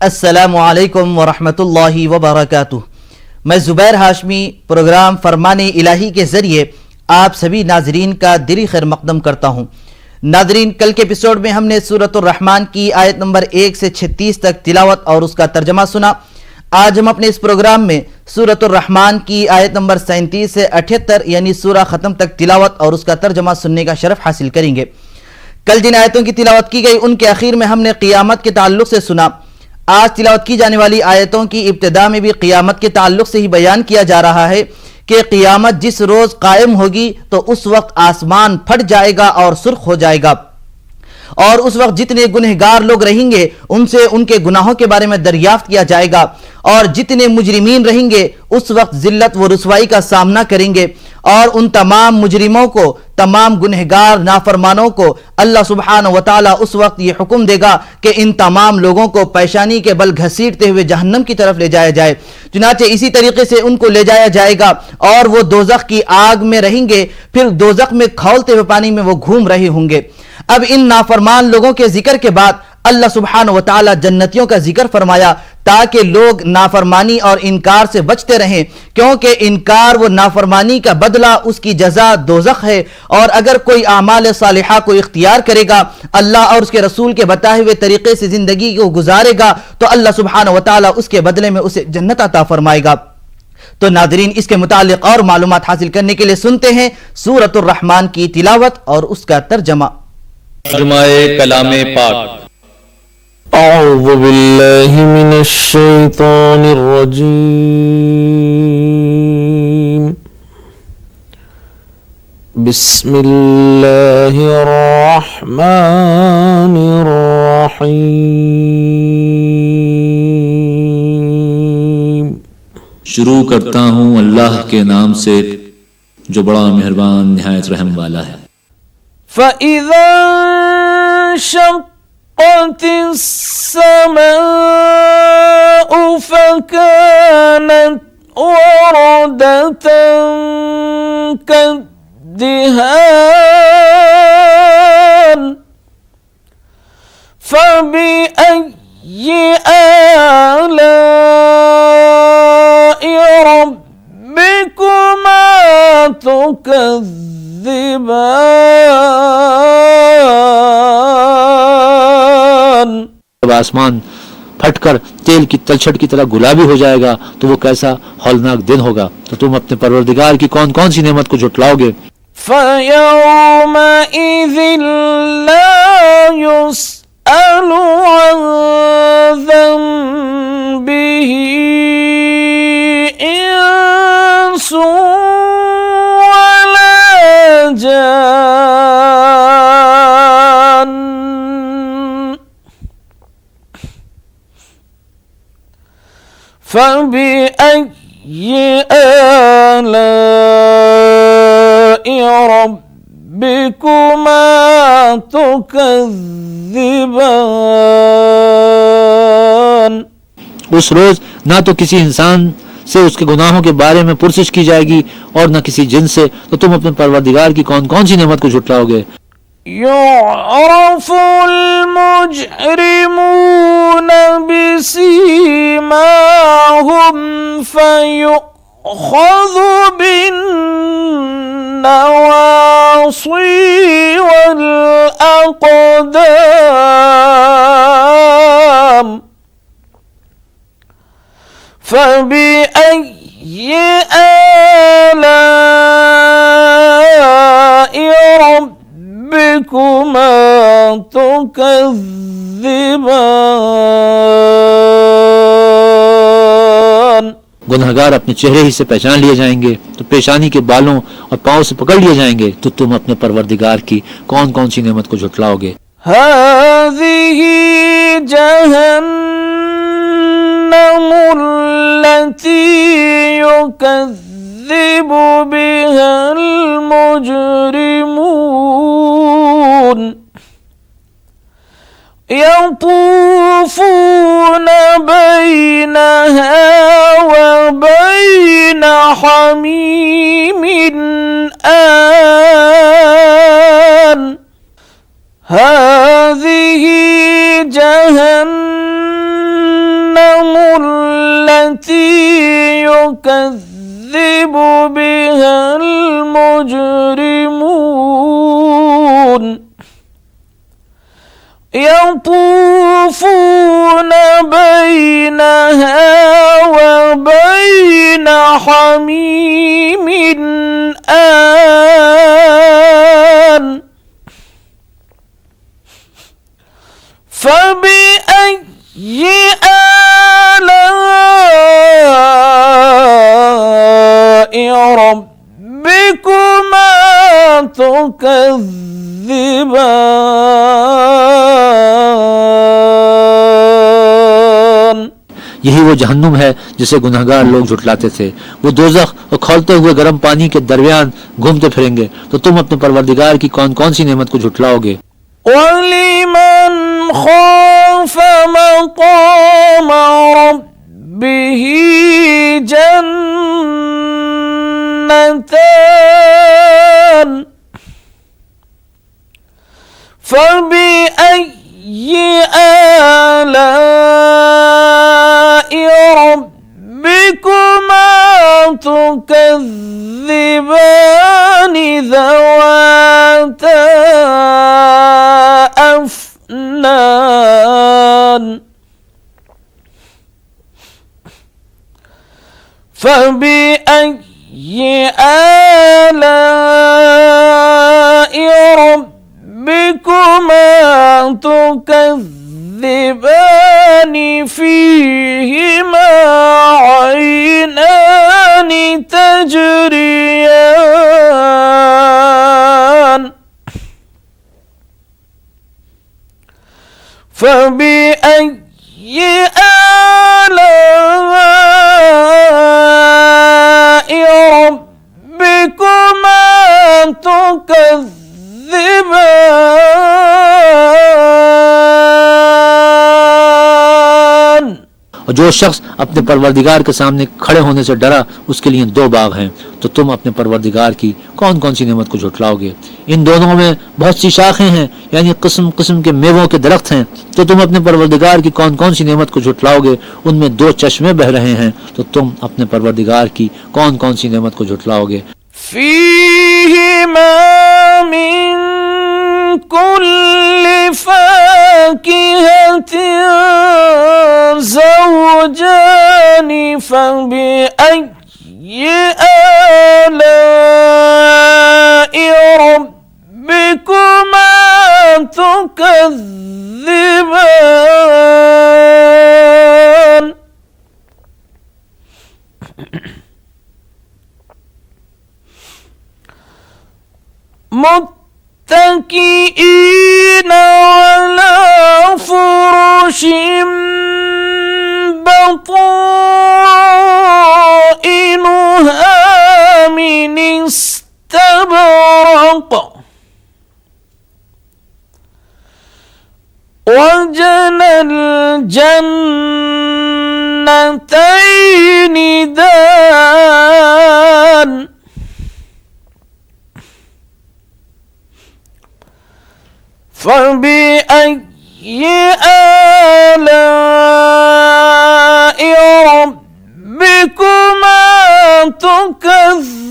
السلام علیکم ورحمۃ اللہ وبرکاتہ۔ میں زبیر ہاشمی پروگرام فرمان الہی کے ذریعے آپ سبھی ناظرین کا دلی خیر مقدم کرتا ہوں۔ ناظرین، کل کے ایپیسوڈ میں ہم نے سورۃ الرحمن کی آیت نمبر 1 سے 36 تک تلاوت اور اس کا ترجمہ سنا۔ آج ہم اپنے اس پروگرام میں سورۃ الرحمن کی آیت نمبر 37 سے 78 یعنی سورہ ختم تک تلاوت اور اس کا ترجمہ سننے کا شرف حاصل کریں گے۔ کل جن آیتوں کی تلاوت کی گئی ان کے اخیر میں ہم نے قیامت کے تعلق سے سنا۔ آج تلاوت کی جانے والی آیتوں کی ابتدا میں بھی قیامت کے تعلق سے ہی بیان کیا جا رہا ہے کہ قیامت جس روز قائم ہوگی تو اس وقت آسمان پھٹ جائے گا اور سرخ ہو جائے گا، اور اس وقت جتنے گنہگار لوگ رہیں گے ان سے ان کے گناہوں کے بارے میں دریافت کیا جائے گا، اور جتنے مجرمین رہیں گے اس وقت ذلت و رسوائی کا سامنا کریں گے، اور ان تمام مجرموں کو، تمام گنہگار نافرمانوں کو اللہ سبحانہ وتعالی اس وقت یہ حکم دے گا کہ ان تمام لوگوں کو پیشانی کے بل گھسیٹتے ہوئے جہنم کی طرف لے جایا جائے۔ چنانچہ اسی طریقے سے ان کو لے جایا جائے گا اور وہ دوزخ کی آگ میں رہیں گے، پھر دوزخ میں کھولتے ہوئے پانی میں وہ گھوم رہے ہوں گے۔ اب ان نافرمان لوگوں کے ذکر کے بعد اللہ سبحانہ وتعالی جنتیوں کا ذکر فرمایا تاکہ لوگ نافرمانی اور انکار سے بچتے رہیں، کیونکہ انکار و نافرمانی کا بدلہ اس کی جزا دوزخ ہے، اور اگر کوئی اعمال صالحہ کو اختیار کرے گا، اللہ اور اس کے رسول کے بتائے ہوئے طریقے سے زندگی کو گزارے گا، تو اللہ سبحانہ وتعالی اس کے بدلے میں اسے جنت عطا فرمائے گا۔ تو ناظرین، اس کے متعلق اور معلومات حاصل کرنے کے لیے سنتے ہیں سورۃ الرحمن کی تلاوت اور اس کا ترجمہ۔ ترجمہ کلام پاک۔ اعوذ باللہ من الشیطان الرجیم، بسم اللہ الرحمن الرحیم۔ شروع کرتا ہوں اللہ کے نام سے جو بڑا مہربان نہایت رحم والا ہے۔ فَإِذَا انشقت السماء فكانت وردة كالدهان فبأي آلاء ربكما تكذبان۔ جب آسمان پھٹ کر تیل کی تلچھٹ کی طرح گلابی ہو جائے گا تو وہ کیسا ہولناک دن ہوگا، تو تم اپنے پروردگار کی کون کون سی نعمت کو جھٹلاؤ گے؟ فَيَوْمَئِذٍ لَا يُسْأَلُ عَنْ ذَنبِهِ إِنسٌ وَلَا جَانٌّ فَبِأَيِّ آلَاءِ رَبِّكُمَا تُكَذِّبَانِ۔ اس روز نہ تو کسی انسان سے اس کے گناہوں کے بارے میں پرسش کی جائے گی اور نہ کسی جن سے، تو تم اپنے پروردگار کی کون کون سی نعمت کو جھٹلاؤ گے؟ يعرف المجرمون بسيماهم فيؤخذ بالنواصي والأقدام فبأي آلاء ربكما تكذبان۔ گنہگار اپنے چہرے ہی سے پہچان لیے جائیں گے تو پیشانی کے بالوں اور پاؤں سے پکڑ لیے جائیں گے، تو تم اپنے پروردگار کی کون کون سی نعمت کو جھٹلاؤ گے؟ هذه جهنم التي يكذب بها المجرمون يطوفون بينها وبين حميم آن هذه جهنم التي يكذب بها المجرمون يطوفون بينها وبين حميم آن فبأي آلاء ربكما تكذبان। यही वो जहन्नुम है जिसे गुनहगार लोग झुटलाते थे। वो दोज़ख और खौलते हुए गर्म पानी के दरमियान घूमते फिरेंगे। तो तुम अपने परवरदिगार की कौन कौन सी नेमत को झुटलाओगे। वलिमन खाफ मक़ाम रब्बिही जन्नतान फबिअय्यि आलाइ रब्बिकुमा तुकज़्ज़िबान ذواتا أفنان فبأي آلاء ربكما تكذبان فيهما عينان تجريان فبأي آلاء ربكما تكذبان। और जो शख्स अपने परवरदिगार के सामने खड़े होने से डरा उसके लिए दो बाग हैं। तो तुम अपने परवरदिगार की कौन कौन सी नेमत को झुटलाओगे। इन दोनों में बहुत सी शाखें हैं, यानी किस्म किस्म के मेवों के दरख्त हैं। तो तुम अपने परवरदिगार की कौन कौन सी नेमत को झुटलाओगे। उनमें दो चश्मे बह रहे हैं। तो तुम अपने परवरदिगार की कौन कौन सी नेमत को झुटलाओगे। फीहिमा मिन कुल्लि फाकिहतिन ज़ौजानि फबिअय्यि आलाइ रब्बिकुमा तुकज़्ज़िबान। मुत्तकिईन अला फुरुश बताइनुहा मिन इस्तबरक़ वजनल जन्नतैनि दान فبأي آلاء ربكما تكذبان।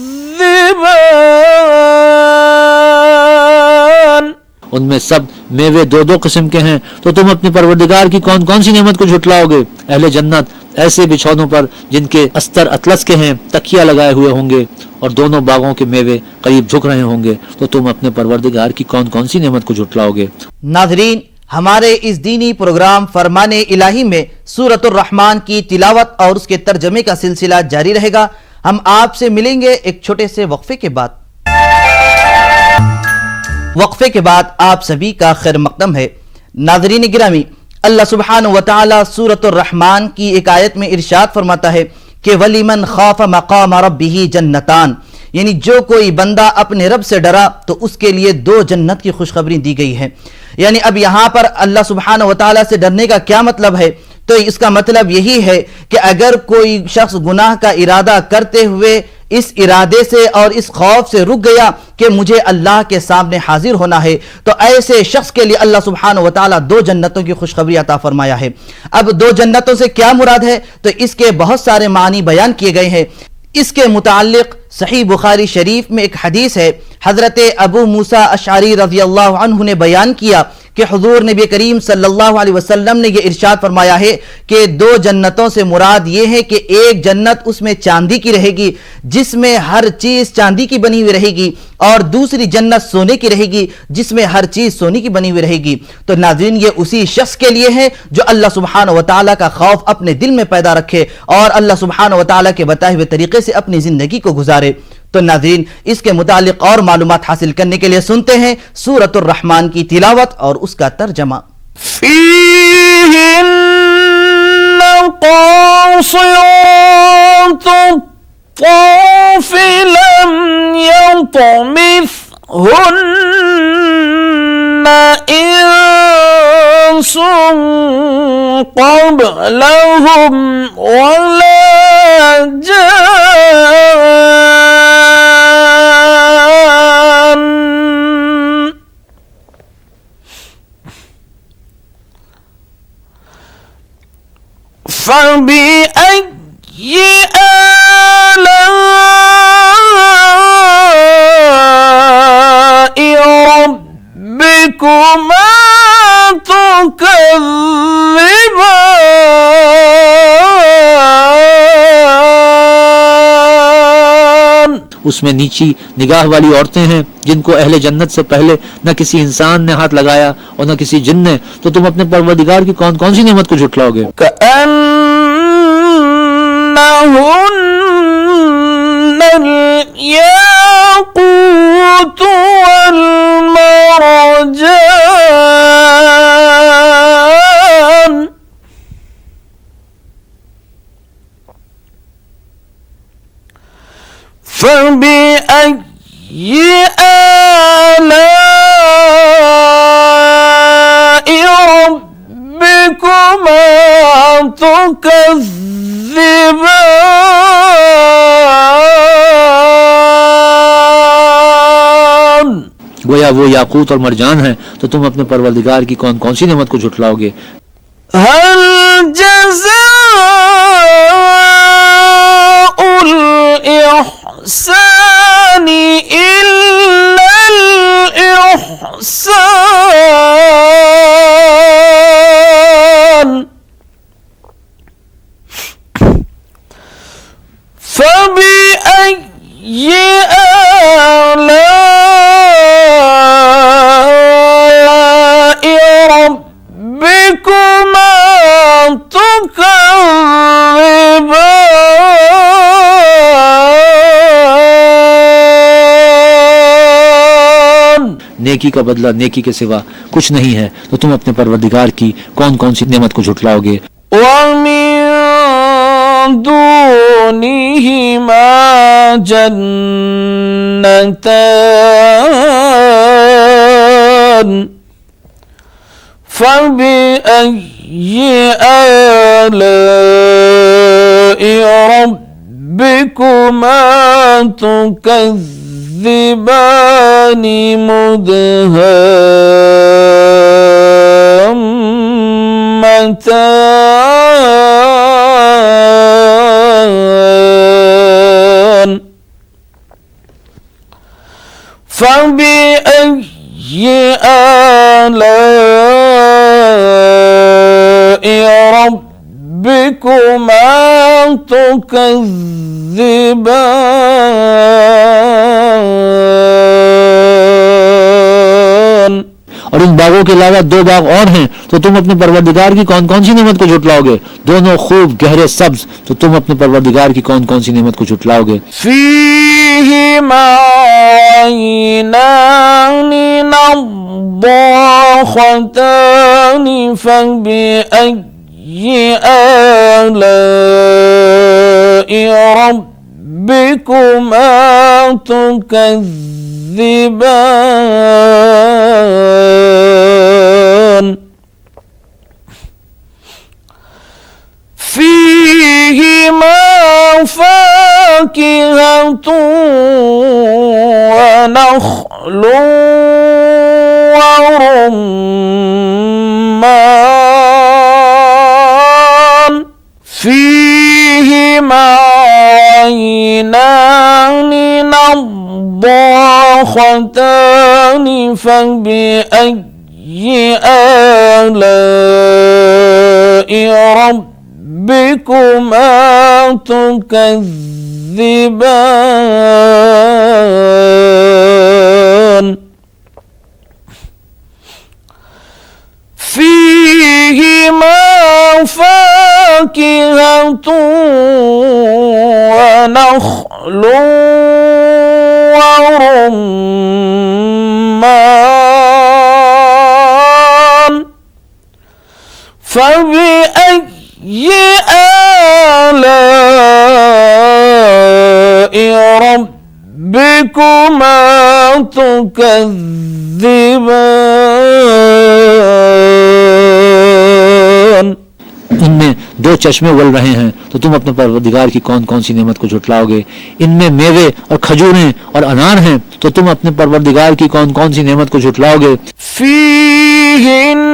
उनमें सब मेवे दो दो किस्म के हैं। तो तुम अपने परवरदिगार की कौन कौन सी नेमत को झुटलाओगे। अहले जन्नत ऐसे बिछौनों पर जिनके अस्तर अतलस के हैं तकिया लगाए हुए होंगे और दोनों बागों के मेवे करीब झुक रहे होंगे। तो तुम अपने परवरदिगार की कौन कौन सी नेमत को झुटलाओगे। नाज़रीन, हमारे इस दीनी प्रोग्राम फरमाने इलाही में सूरतुर रहमान की तिलावत और उसके तर्जमे का सिलसिला जारी रहेगा। हम आपसे मिलेंगे एक छोटे से वक्फे के बाद। वक्फे के बाद आप सभी का खैर मकदम है। नाज़रीन गिरामी, अल्लाह सुब्हानहु व तआला सूरतुर रहमान की एक आयत में इरशाद फरमाता है कि वलिमन खाफ मकाम रब्बिही जन्नतान, यानी जो कोई बंदा अपने रब से डरा तो उसके लिए दो जन्नत की खुशखबरी दी गई है। यानी अब यहाँ पर अल्लाह सुब्हानहु व तआला से डरने का क्या मतलब है, तो इसका मतलब यही है कि अगर कोई शख्स गुनाह का इरादा करते हुए इस इरादे से और इस खौफ से रुक गया कि मुझे अल्लाह के सामने हाजिर होना है, तो ऐसे शख्स के लिए अल्लाह सुब्हानहू व तआला 2 जन्नतों की खुशखबरी अता फरमाया है। अब 2 जन्नतों से क्या मुराद है, तो इसके बहुत सारे मानी बयान किए गए हैं। इसके मुताल्लिक सही बुखारी शरीफ में एक हदीस है, हजरत अबू मूसा अशअरी रज़ी अल्लाह अन्हु ने बयान किया कि हुजूर नबी करीम सल्लल्लाहु अलैहि वसल्लम ने यह इरशाद फरमाया है कि 2 जन्नतों से मुराद यह है कि एक जन्नत उसमें चांदी की रहेगी, जिसमें हर चीज चांदी की बनी हुई रहेगी, और दूसरी जन्नत सोने की रहेगी, जिसमें हर चीज सोने की बनी हुई रहेगी। तो नाज़रीन, ये उसी शख्स के लिए है जो अल्लाह सुब्हानहू व तआला का खौफ अपने दिल में पैदा रखे और अल्लाह सुब्हानहू व तआला के बताए हुए तरीके से अपनी जिंदगी को गुजारे। तो नाज़रीन, इसके मुतालिक और मालूमात हासिल करने के लिए सुनते हैं सूरतुर रहमान की तिलावत और उसका तर्जमा। فبأي آلاء ربكما تكذبان। उसमें नीची निगाह वाली औरतें हैं जिनको अहले जन्नत से पहले न किसी इंसान ने हाथ लगाया और न किसी जिन ने, तो तुम अपने परवरदिगार की कौन कौन सी नेमत को झुठलाओगे? كأنهن الياقوت والمرجان فبأي آلاء ربكما تكذبان। गोया वो याकूत और मरजान है, तो तुम अपने परवरदिगार की कौन कौन सी नेमत को झुठलाओगे? هل جزاء الإحسان إلا الإحسان فبأي آلاء ربكما تكذبان। नेकी का बदला नेकी के सिवा कुछ नहीं है, तो तुम अपने परवरदिगार की कौन कौन सी नेमत को झुठलाओगे? ومن دونهما جنتان فبأي آلاء ربكما تكذبان مدهامتان فبأي آلاء ربكما تكذبان। और इन बागों के अलावा 2 बाग और हैं, तो तुम अपने परवरदिगार की कौन कौन सी नेमत को झुठलाओगे? दोनों खूब गहरे सब्ज, तो तुम अपने परवरदिगार की कौन कौन सी नेमत को झुठलाओगे? فيهما عينان نضاختان فبأي آلاء ربكما تكذبان فيهما فاكهة فاكهة ونخل ورمان فيهما عينان نضاختان فبأي آلاء ربكما تكذبان فيهما فاكهة ونخل ورمان فبأي آلاء ربكما تكذبان इनमें दो चश्मे उबल रहे हैं तो तुम अपने परवरदिगार की कौन कौन सी नेमत को झुटलाओगे। इनमें मेवे और खजूरें और अनार हैं तो तुम अपने परवरदिगार की कौन कौन सी नेमत को झुटलाओगे। فيهن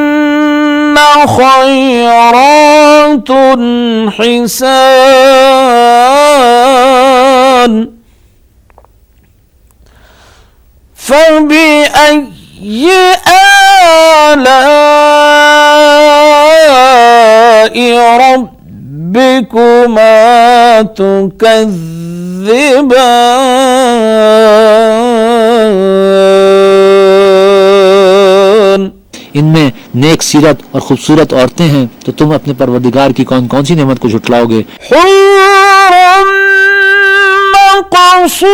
خيرات حسان فبأي آلاء ربكما تكذبان इनमें नेक सीरत और खूबसूरत औरतें हैं तो तुम अपने परवरदिगार की कौन कौन सी नेमत को झुटलाओगे। حور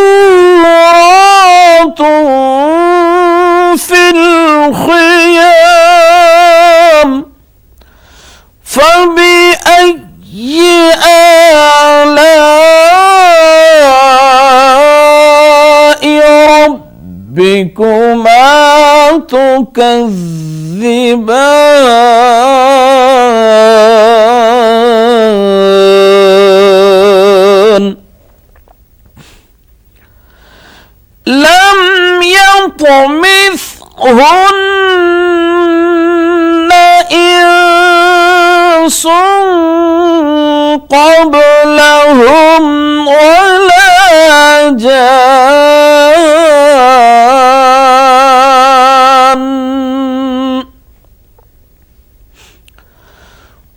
مقصورات في الخيام فبأي آلاء ربكما تكذبان لم يطمثهن إنس قبلهم ولا جان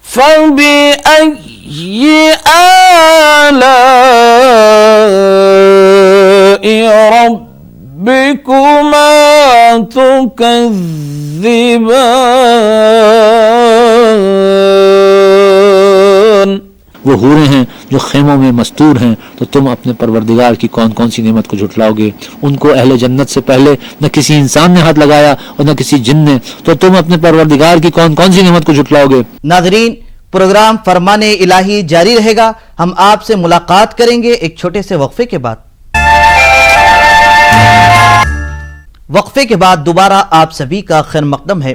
فبأي آلاء ربكما تكذبان वो हूरें हैं जो खेमों में मस्तूर हैं तो तुम अपने परवरदिगार की कौन कौन सी नेमत को झुटलाओगे। उनको अहले जन्नत से पहले न किसी इंसान ने हाथ लगाया और न किसी जिन ने तो तुम अपने परवरदिगार की कौन कौन सी नेमत को झुटलाओगे। नाज़रीन, प्रोग्राम फरमाने इलाही जारी रहेगा। हम आपसे मुलाकात करेंगे एक छोटे से वक्फे के बाद। वक्फे के बाद दोबारा आप सभी का खैर मकदम है।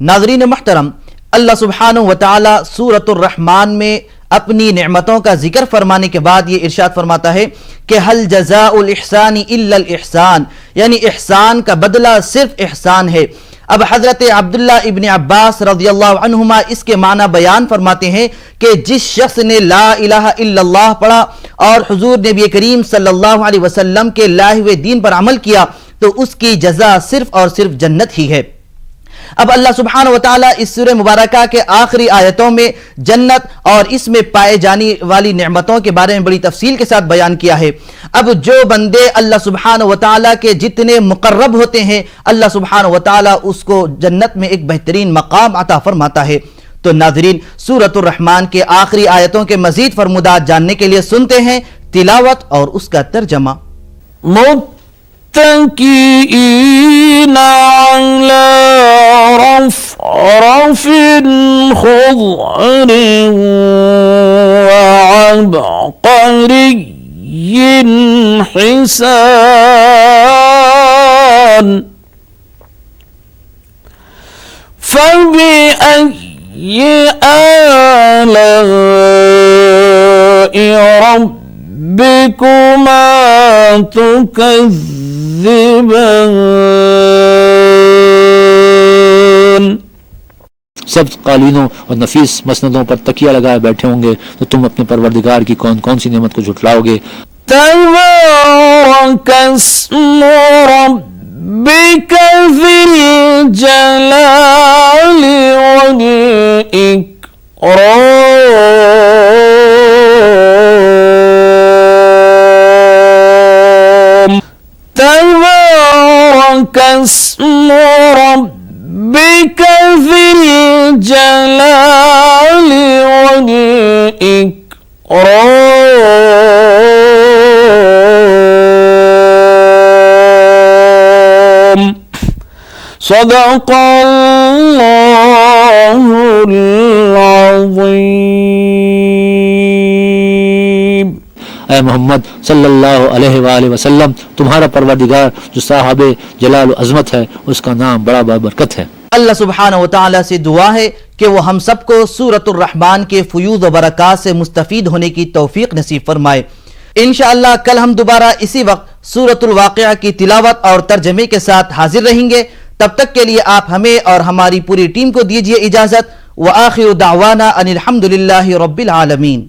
नाज़रीन मोहतरम, अल्लाह सुब्हानहु व तआला सूरतुर रहमान में अपनी नेमतों का जिक्र फरमाने के बाद ये इरशाद फरमाता है कि हल जज़ाउल इहसानी इल्लल इहसान, यानी इहसान का बदला सिर्फ इहसान है। अब हजरत अब्दुल्ला इब्न अब्बास रज़ियल्लाहु अन्हुमा इसके माना बयान फरमाते हैं कि जिस शख्स ने ला इलाहा इल्लल्लाह पढ़ा और हुजूर नबी करीम सल्लल्लाहु अलैहि वसल्लम के लाए हुए दीन पर अमल किया तो उसकी जज़ा सिर्फ और सिर्फ जन्नत ही है। अब अल्लाह सुब्हानहु व तआला इस सूरह मुबारका के आखिरी आयतों में जन्नत और इसमें पाए जाने वाली नेमतों के बारे में बड़ी तफसील के साथ बयान किया है। अब जो बंदे अल्लाह सुब्हानहु व तआला के जितने मुकर्रब होते हैं अल्लाह सुब्हानहु व तआला उसको जन्नत में एक बेहतरीन मकाम अता फरमाता है। तो नाज़रीन, सूरतुर रहमान के आखिरी आयतों के मजीद फरमुदात जानने के लिए सुनते हैं तिलावत और उसका तर्जमा। متكئين على رفرف خضر وعبقري حسان فبأي آلاء ربكما ربكما تكذبان سب قالینوں اور نفیس مسندوں پر تکیہ لگائے بیٹھے ہوں گے تو تم اپنے پروردگار کی کون کون سی نعمت کو جھٹلاؤ گے؟ تبارك اسم ربك ذي الجلال والإكرام تبارك اسم ربك ذي الجلال والإكرام صدق الله العظيم۔ اے محمد صلی اللہ علیہ وآلہ وسلم، تمہارا پروردگار جو صاحب جلال و عظمت ہے، اس کا نام بڑا بابرکت ہے۔ اللہ سبحانہ و تعالی سے دعا ہے کہ وہ ہم سب کو سورۃ الرحمن کے فیوض و برکات سے مستفید ہونے کی توفیق نصیب فرمائے۔ انشاءاللہ کل ہم دوبارہ اسی وقت سورۃ الواقعہ کی تلاوت اور ترجمے کے ساتھ حاضر رہیں گے۔ تب تک کے لیے آپ ہمیں اور ہماری پوری ٹیم کو دیجیے اجازت۔ وآخر دعوانا ان الحمد للہ رب العالمین۔